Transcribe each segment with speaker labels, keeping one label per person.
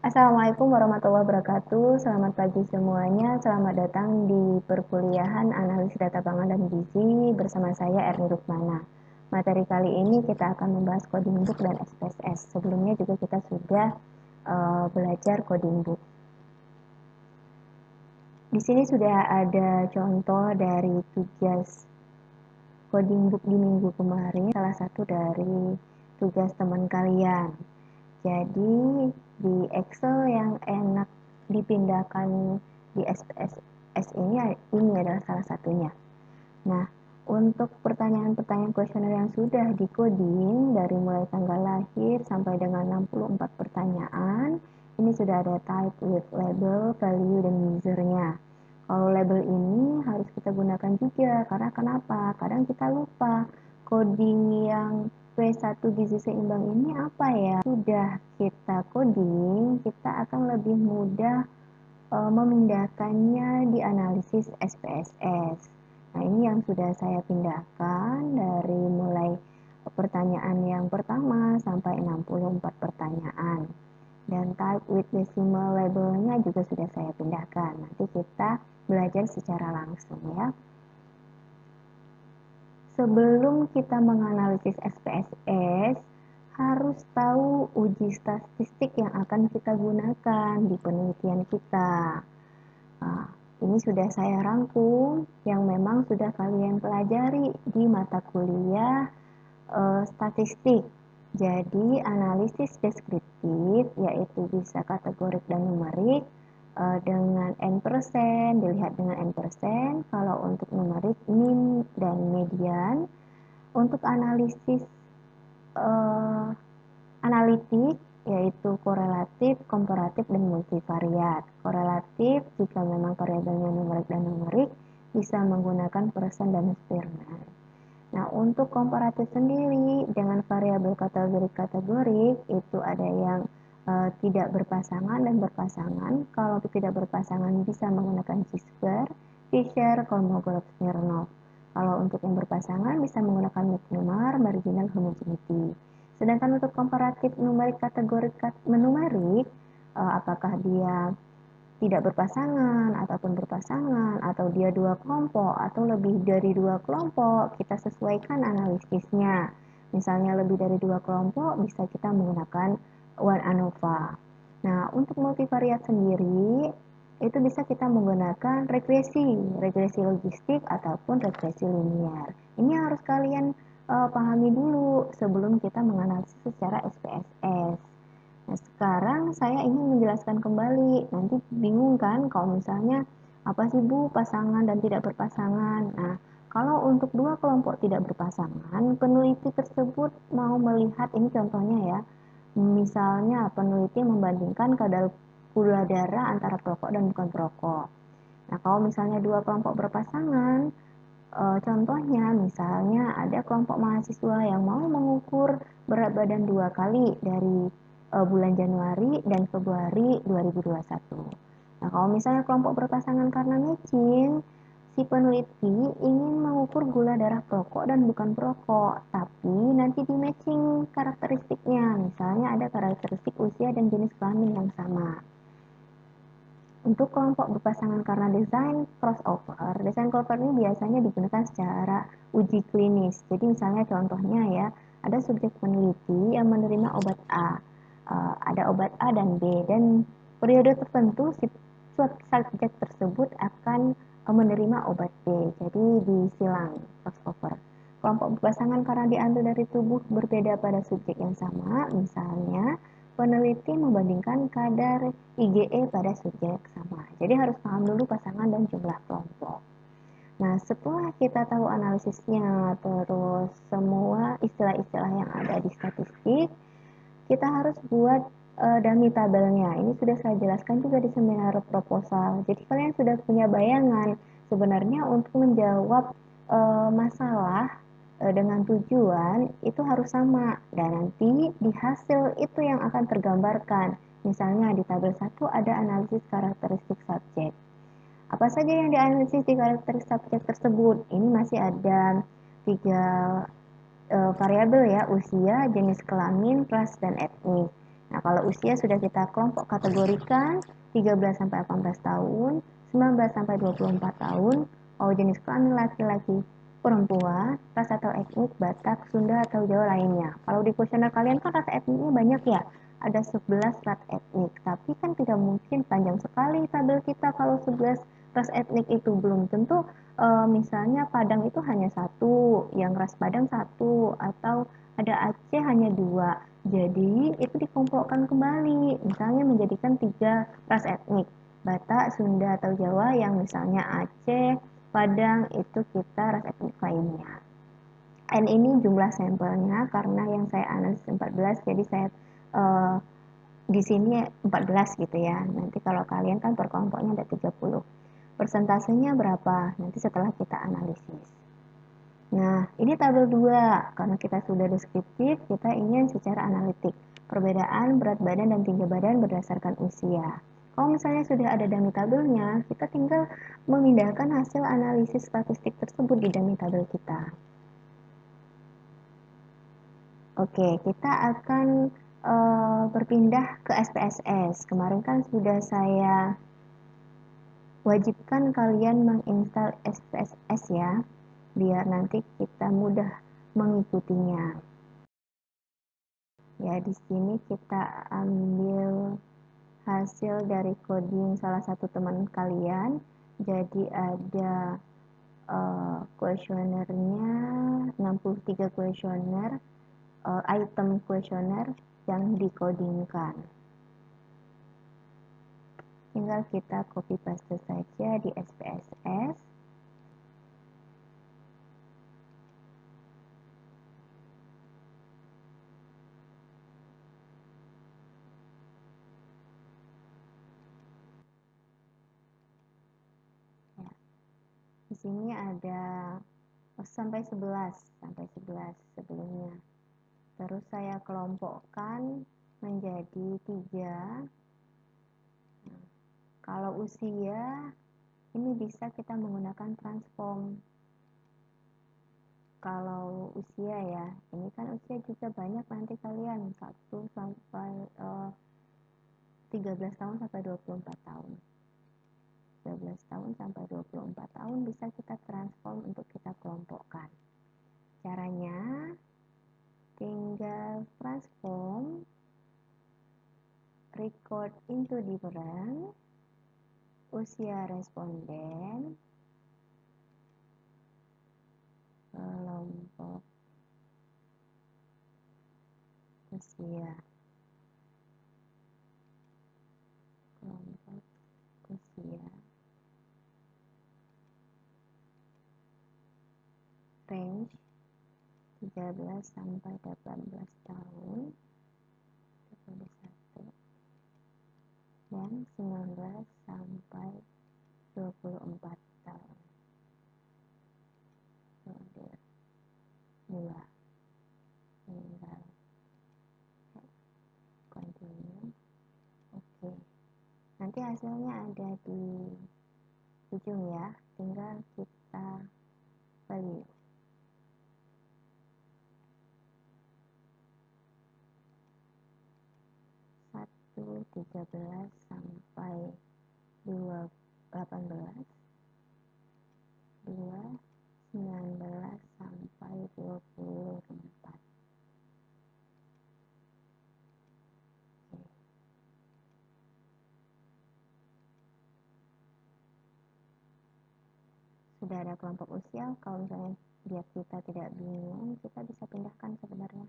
Speaker 1: Assalamualaikum warahmatullahi wabarakatuh. Selamat pagi semuanya. Selamat datang di perkuliahan Analisis Data Pangan dan Gizi bersama saya Erni Rukmana. Materi kali ini kita akan membahas coding book dan SPSS. Sebelumnya juga kita sudah belajar coding book. Di sini sudah ada contoh dari tugas coding book di minggu kemarin, salah satu dari tugas teman kalian. Jadi di Excel yang enak dipindahkan di SPSS ini adalah salah satunya. Nah, untuk pertanyaan-pertanyaan kuesioner yang sudah di-coding dari mulai tanggal lahir sampai dengan 64 pertanyaan, ini sudah ada type, with, label, value, dan usernya. Kalau label ini harus kita gunakan juga, karena kenapa? Kadang kita lupa coding yang P1 gizi seimbang ini apa ya? Sudah kita coding, kita akan lebih mudah memindahkannya di analisis SPSS. Nah, ini yang sudah saya pindahkan dari mulai pertanyaan yang pertama sampai 64 pertanyaan. Dan type with decimal labelnya juga sudah saya pindahkan. Nanti kita belajar secara langsung ya. Sebelum kita menganalisis SPSS, harus tahu uji statistik yang akan kita gunakan di penelitian kita. Nah, ini sudah saya rangkum yang memang sudah kalian pelajari di mata kuliah statistik. Jadi analisis deskriptif yaitu bisa kategorik dan numerik dengan n%, dilihat dengan n%. Kalau untuk numerik min dan median. Untuk analisis analitik yaitu korelatif, komparatif, dan multivariat. Korelatif jika memang variabelnya numerik dan numerik bisa menggunakan persen dan Spearman. Nah, untuk komparatif sendiri dengan variabel kategorik itu ada yang tidak berpasangan dan berpasangan. Kalau tidak berpasangan bisa menggunakan Chi-square, Fisher, Kolmogorov, Smirnov. Kalau untuk yang berpasangan bisa menggunakan McNemar, marginal homogeneity. Sedangkan untuk komparatif numerik kategorik numerik, apakah dia tidak berpasangan ataupun berpasangan atau dia dua kelompok atau lebih dari dua kelompok, kita sesuaikan analisisnya. Misalnya lebih dari dua kelompok bisa kita menggunakan one ANOVA. Nah, untuk multivariat sendiri itu bisa kita menggunakan regresi logistik ataupun regresi linier. Ini harus kalian pahami dulu sebelum kita menganalisis secara SPSS. Nah, sekarang saya ingin menjelaskan kembali. Nanti bingung kan kalau misalnya apa sih Bu pasangan dan tidak berpasangan? Nah, kalau untuk dua kelompok tidak berpasangan, peneliti tersebut mau melihat ini contohnya ya. Misalnya peneliti membandingkan kadar gula darah antara perokok dan bukan perokok. Nah, kalau misalnya dua kelompok berpasangan, contohnya misalnya ada kelompok mahasiswa yang mau mengukur berat badan 2 kali dari bulan Januari dan Februari 2021. Nah, kalau misalnya kelompok berpasangan karena matching, si peneliti ingin mengukur gula darah perokok dan bukan perokok, tapi nanti di matching karakteristiknya. Misalnya ada karakteristik usia dan jenis kelamin yang sama. Untuk kelompok berpasangan karena desain crossover ini biasanya digunakan secara uji klinis. Jadi misalnya contohnya ya, ada subjek peneliti yang menerima obat A, ada obat A dan B, dan periode tertentu si subjek tersebut akan menerima obat B. Jadi disilang crossover. Kelompok berpasangan karena diambil dari tubuh berbeda pada subjek yang sama, misalnya peneliti membandingkan kadar IgE pada subjek sama. Jadi harus paham dulu pasangan dan jumlah kelompok. Nah, setelah kita tahu analisisnya, terus semua istilah-istilah yang ada di statistik, kita harus buat dummy tabelnya. Ini sudah saya jelaskan juga di seminar proposal. Jadi kalian sudah punya bayangan sebenarnya untuk menjawab masalah dengan tujuan itu harus sama, dan nanti di hasil itu yang akan tergambarkan. Misalnya di tabel 1 ada analisis karakteristik subjek. Apa saja yang dianalisis di karakteristik subjek tersebut? Ini masih ada 3 variabel ya, usia, jenis kelamin, ras, dan etnis. Nah, kalau usia sudah kita kelompok kategorikan 13-18 tahun, 19 sampai 24 tahun, mau jenis kelamin laki-laki, perempuan, ras atau etnik Batak, Sunda atau Jawa lainnya. Kalau di kuesioner kalian kan ras etniknya banyak ya, ada 11 ras etnik, tapi kan tidak mungkin panjang sekali tabel kita kalau 11 ras etnik itu belum tentu misalnya Padang itu hanya satu, yang ras Padang satu, atau ada Aceh hanya dua. Jadi itu dikelompokkan kembali, misalnya menjadikan tiga ras etnik, Batak, Sunda atau Jawa, yang misalnya Aceh, Padang itu kita ras etnik lainnya. N ini jumlah sampelnya karena yang saya analisis 14, jadi saya eh, di sini 14 gitu ya. Nanti kalau kalian kan per kelompoknya ada 30. Persentasenya berapa? Nanti setelah kita analisis. Nah, ini tabel 2. Karena kita sudah deskriptif, kita ingin secara analitik. Perbedaan berat badan dan tinggi badan berdasarkan usia. Kalau misalnya sudah ada dummy tabelnya, kita tinggal memindahkan hasil analisis statistik tersebut di dummy tabel kita. Oke, kita akan berpindah ke SPSS. Kemarin kan sudah saya wajibkan kalian menginstal SPSS ya, biar nanti kita mudah mengikutinya. Ya, di sini kita ambil hasil dari coding salah satu teman kalian. Jadi ada kuesionernya 63 kuesioner, item kuesioner yang dikodingkan. Tinggal kita copy paste saja di SPSS. Ya, di sini ada sampai 11 sebelumnya. Terus saya kelompokkan menjadi 3. Nah, kalau usia ini bisa kita menggunakan transform. Kalau usia ya, ini kan usia juga banyak nanti kalian 1 sampai 13 tahun sampai 24 tahun. 13 tahun sampai 24 tahun bisa kita transform untuk kita kelompokkan. Caranya tinggal transform record into different, usia responden, kelompok usia, kelompok usia, range 13 sampai 18 tahun, 21, dan 19 sampai 24 tahun. Kode 2. Tinggal continue. Oke. Nanti hasilnya ada di ujung ya. Tinggal kita value. 13 sampai 18, 19 sampai 24. Sudah ada kelompok usia, kalau misalnya biar kita tidak bingung, kita bisa pindahkan sebenarnya.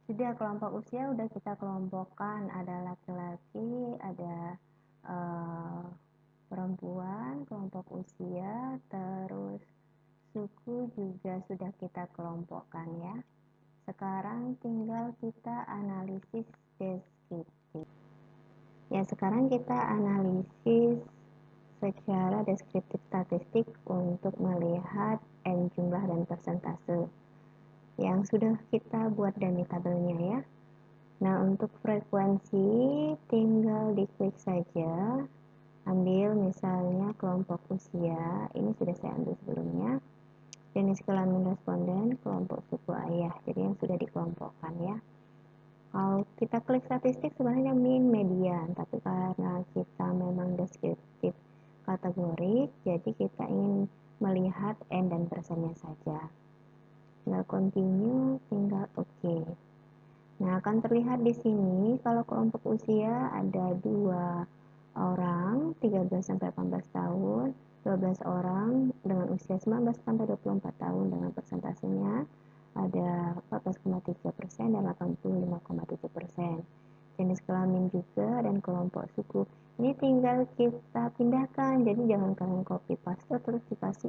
Speaker 1: Sudah kelompok usia udah kita kelompokkan, ada laki-laki, ada perempuan, kelompok usia, terus suku juga sudah kita kelompokkan ya. Sekarang tinggal kita analisis deskriptif. Ya, sekarang kita analisis secara deskriptif statistik untuk melihat N jumlah dan persentase yang sudah kita buat dari tabelnya ya. Nah, untuk frekuensi tinggal diklik saja, ambil misalnya kelompok usia, ini sudah saya ambil sebelumnya, jenis kelamin responden, kelompok suku ayah, jadi yang sudah dikelompokkan ya. Kalau kita klik statistik sebenarnya min median, tapi karena kita memang deskriptif kategori, jadi kita ingin melihat N dan persennya saja. Tinggal continue, tinggal OK. Nah, akan terlihat di sini kalau kelompok usia ada 2 orang, 13 sampai 18 tahun, 12 orang dengan usia 19 sampai 24 tahun dengan persentasenya ada 14,3% dan 85,7%. Jenis kelamin juga dan kelompok suku. Ini tinggal kita pindahkan, jadi jangan kalian copy paste terus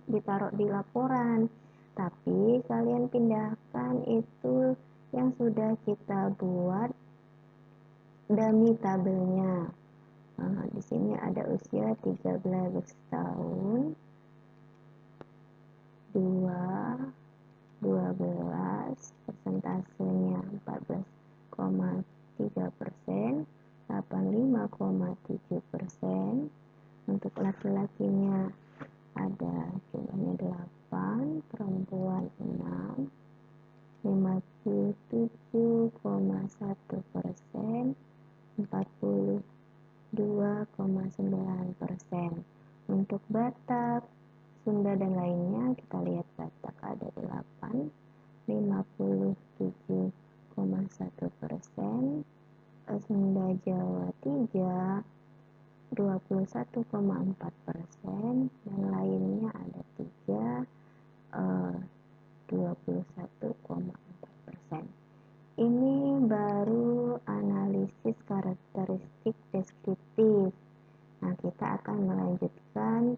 Speaker 1: ditaruh di laporan. Tapi kalian pindahkan itu yang sudah kita buat dummy tabelnya. Nah, di sini ada usia 13 tahun, 12, persentasenya 14,3%, 85,7%. Untuk laki-lakinya ada jumlahnya 8, perempuan 6, 57,1%, 42,9%. Untuk Batak, Sunda dan lainnya, kita lihat Batak ada 8, 57,1%, Sunda Jawa 3, 21,4%, dan lainnya ada 3, 21,4%. Ini baru analisis karakteristik deskriptif. Nah, kita akan melanjutkan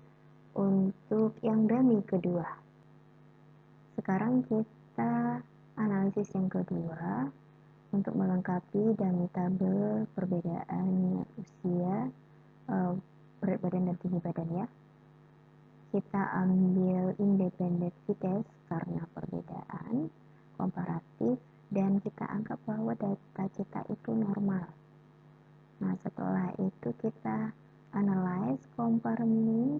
Speaker 1: untuk yang dummy kedua. Sekarang kita analisis yang kedua untuk melengkapi dummy tabel perbedaan usia, berat badan dan tinggi badan ya. Kita ambil independent test karena perbedaan, komparatif, dan kita anggap bahwa data kita itu normal. Nah, setelah itu kita analyze, compare means,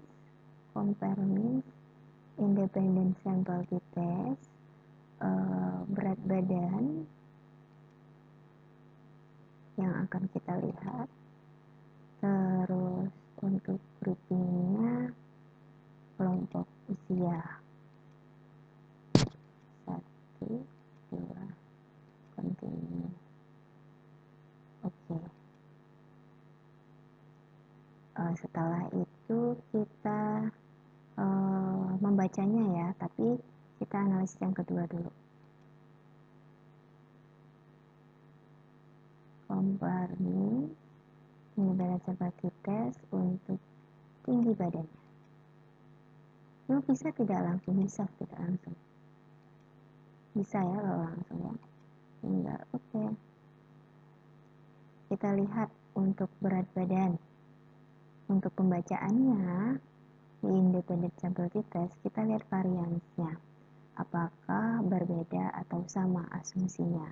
Speaker 1: independent sample test, berat badan yang akan kita lihat, terus untuk groupingnya kelompok usia 1, 2, continue. Oke. Setelah itu kita membacanya ya, tapi kita analisis yang kedua dulu. Compare means, badan seperti tes untuk tinggi badannya. Lo bisa tidak langsung? Bisa tidak langsung. Bisa ya kalau langsung ya. Enggak, oke. Kita lihat untuk berat badan. Untuk pembacaannya di independent sample test kita lihat variansnya. Apakah berbeda atau sama asumsinya.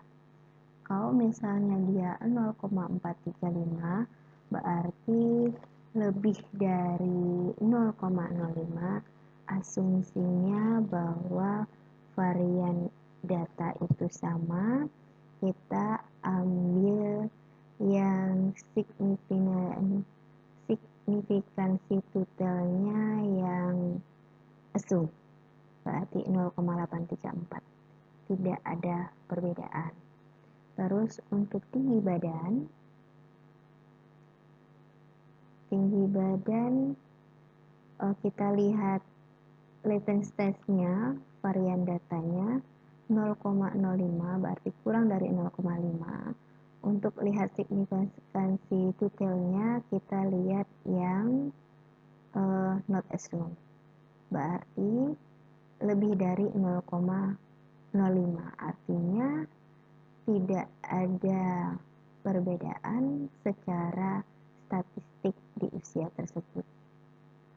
Speaker 1: Kalau misalnya dia 0,435 berarti lebih dari 0,05, asumsinya bahwa varian data itu sama. Kita ambil yang signifikansi totalnya yang assume, berarti 0,834, tidak ada perbedaan. Terus untuk tinggi badan kita lihat latent testnya, varian datanya 0,05 berarti kurang dari 0,5. Untuk lihat signifikansi detailnya kita lihat yang not assume, berarti lebih dari 0,05, artinya tidak ada perbedaan secara statistik di usia tersebut.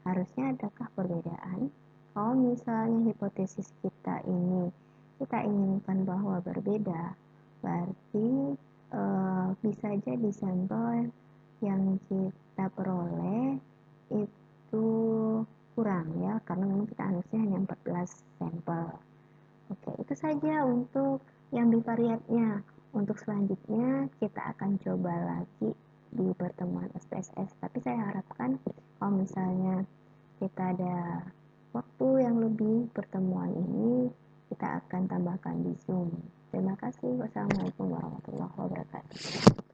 Speaker 1: Harusnya adakah perbedaan? Kalau misalnya hipotesis kita ini kita inginkan bahwa berbeda, berarti bisa jadi sampel yang kita peroleh itu kurang ya, karena memang kita harusnya hanya 14 sampel. Oke, itu saja untuk yang bivariatnya. Untuk selanjutnya kita akan coba lagi di pertemuan SPSS. Tapi saya harapkan kalau misalnya kita ada waktu yang lebih, pertemuan ini kita akan tambahkan di Zoom. Terima kasih. Wassalamualaikum warahmatullahi wabarakatuh.